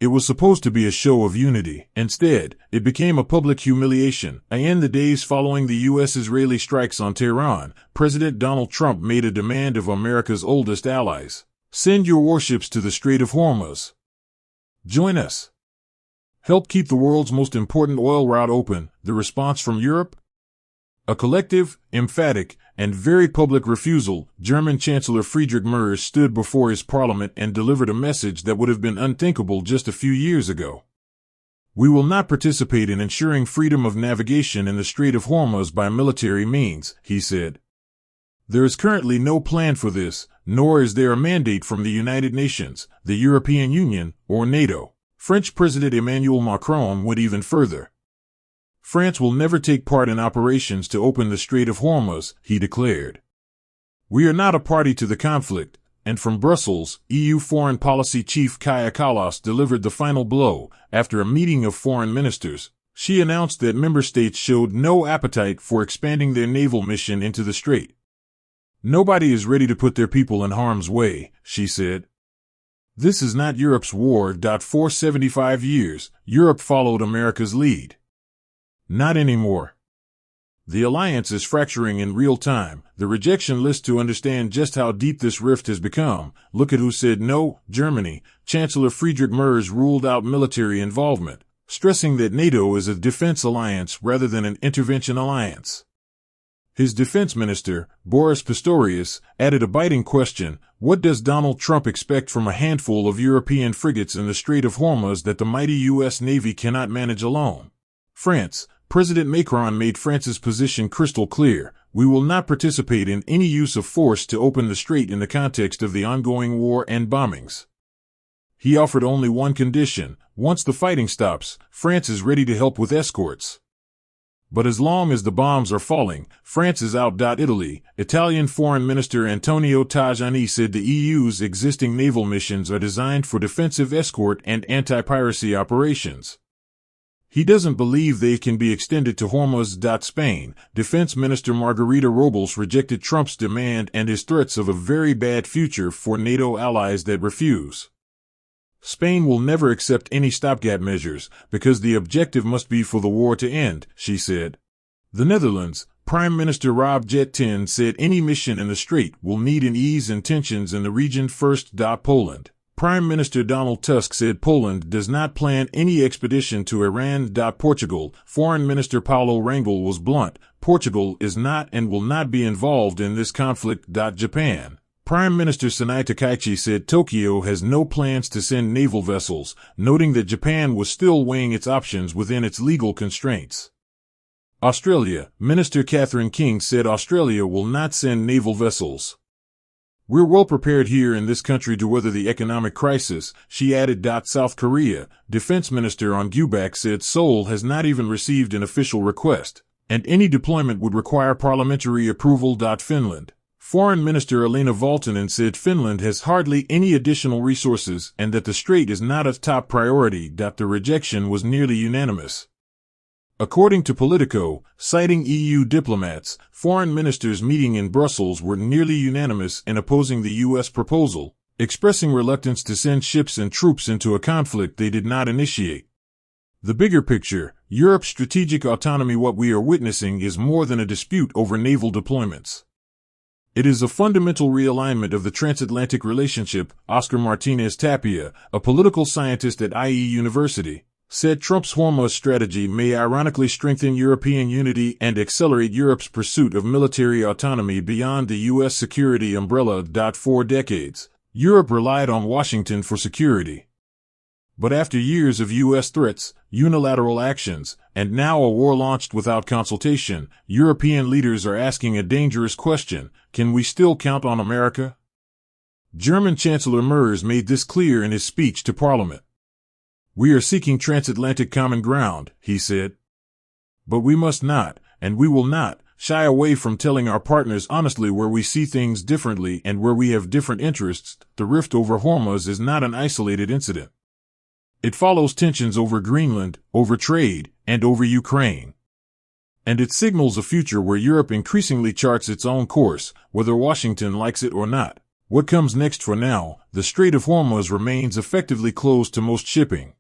It was supposed to be a show of unity. Instead, it became a public humiliation. In the days following the U.S.-Israeli strikes on Tehran, President Donald Trump made a demand of America's oldest allies. Send your warships to the Strait of Hormuz. Join us. Help keep the world's most important oil route open. The response from Europe? A collective, emphatic, and very public refusal. German Chancellor Friedrich Merz stood before his parliament and delivered a message that would have been unthinkable just a few years ago. We will not participate in ensuring freedom of navigation in the Strait of Hormuz by military means, he said. There is currently no plan for this, nor is there a mandate from the United Nations, the European Union, or NATO. French President Emmanuel Macron went even further. France will never take part in operations to open the Strait of Hormuz, he declared. We are not a party to the conflict, and from Brussels, EU Foreign Policy Chief Kaja Kallas delivered the final blow. After a meeting of foreign ministers, she announced that member states showed no appetite for expanding their naval mission into the strait. Nobody is ready to put their people in harm's way, she said. This is not Europe's war. For 75 years, Europe followed America's lead. Not anymore. The alliance is fracturing in real time. The rejection list to understand just how deep this rift has become. Look at who said no. Germany. Chancellor Friedrich Merz ruled out military involvement, stressing that NATO is a defense alliance rather than an intervention alliance. His defense minister, Boris Pistorius, added a biting question: what does Donald Trump expect from a handful of European frigates in the Strait of Hormuz that the mighty U.S. Navy cannot manage alone? France. President Macron made France's position crystal clear. We will not participate in any use of force to open the strait in the context of the ongoing war and bombings. He offered only one condition: once the fighting stops, France is ready to help with escorts. But as long as the bombs are falling, France is out. Italy. Italian Foreign Minister Antonio Tajani said the EU's existing naval missions are designed for defensive escort and anti-piracy operations. He doesn't believe they can be extended to Hormuz. Spain. Defense Minister Margarita Robles rejected Trump's demand and his threats of a very bad future for NATO allies that refuse. Spain will never accept any stopgap measures, because the objective must be for the war to end, she said. The Netherlands. Prime Minister Rob Jetten said any mission in the strait will need an ease and tensions in the region first. Poland. Prime Minister Donald Tusk said Poland does not plan any expedition to Iran. Portugal. Foreign Minister Paulo Rangel was blunt: Portugal is not and will not be involved in this conflict. Japan. Prime Minister Sanae Takaichi said Tokyo has no plans to send naval vessels, noting that Japan was still weighing its options within its legal constraints. Australia. Minister Catherine King said Australia will not send naval vessels. We're well prepared here in this country to weather the economic crisis, she added. South Korea. Defense Minister On Gyubak said Seoul has not even received an official request, and any deployment would require parliamentary approval. Finland. Foreign Minister Elena Valtonen said Finland has hardly any additional resources and that the strait is not a top priority. The rejection was nearly unanimous. According to Politico, citing EU diplomats, foreign ministers meeting in Brussels were nearly unanimous in opposing the U.S. proposal, expressing reluctance to send ships and troops into a conflict they did not initiate. The bigger picture, Europe's strategic autonomy. What we are witnessing is more than a dispute over naval deployments. It is a fundamental realignment of the transatlantic relationship. Oscar Martinez Tapia, a political scientist at IE University, said Trump's Hormuz strategy may ironically strengthen European unity and accelerate Europe's pursuit of military autonomy beyond the U.S. security umbrella. For decades, Europe relied on Washington for security. But after years of U.S. threats, unilateral actions, and now a war launched without consultation, European leaders are asking a dangerous question: can we still count on America? German Chancellor Merz made this clear in his speech to Parliament. We are seeking transatlantic common ground, he said. But we must not, and we will not, shy away from telling our partners honestly where we see things differently and where we have different interests. The rift over Hormuz is not an isolated incident. It follows tensions over Greenland, over trade, and over Ukraine. And it signals a future where Europe increasingly charts its own course, whether Washington likes it or not. What comes next? For now, the Strait of Hormuz remains effectively closed to most shipping.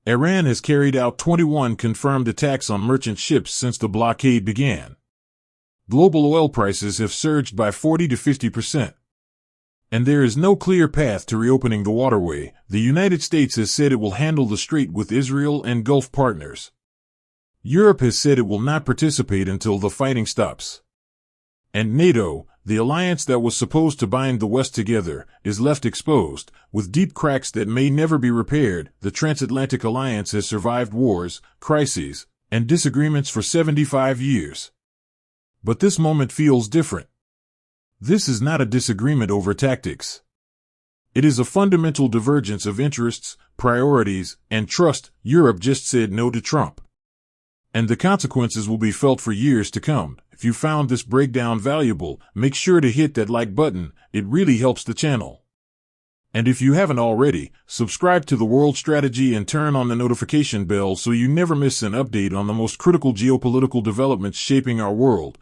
Iran has carried out 21 confirmed attacks on merchant ships since the blockade began. Global oil prices have surged by 40 to 50%. And there is no clear path to reopening the waterway. The United States has said it will handle the strait with Israel and Gulf partners. Europe has said it will not participate until the fighting stops. And NATO, the alliance that was supposed to bind the West together, is left exposed, with deep cracks that may never be repaired. The Transatlantic alliance has survived wars, crises, and disagreements for 75 years. But this moment feels different. This is not a disagreement over tactics. It is a fundamental divergence of interests, priorities, and trust. Europe just said no to Trump. And the consequences will be felt for years to come. If you found this breakdown valuable, make sure to hit that like button. It really helps the channel. And if you haven't already, subscribe to The World Strategy and turn on the notification bell so you never miss an update on the most critical geopolitical developments shaping our world.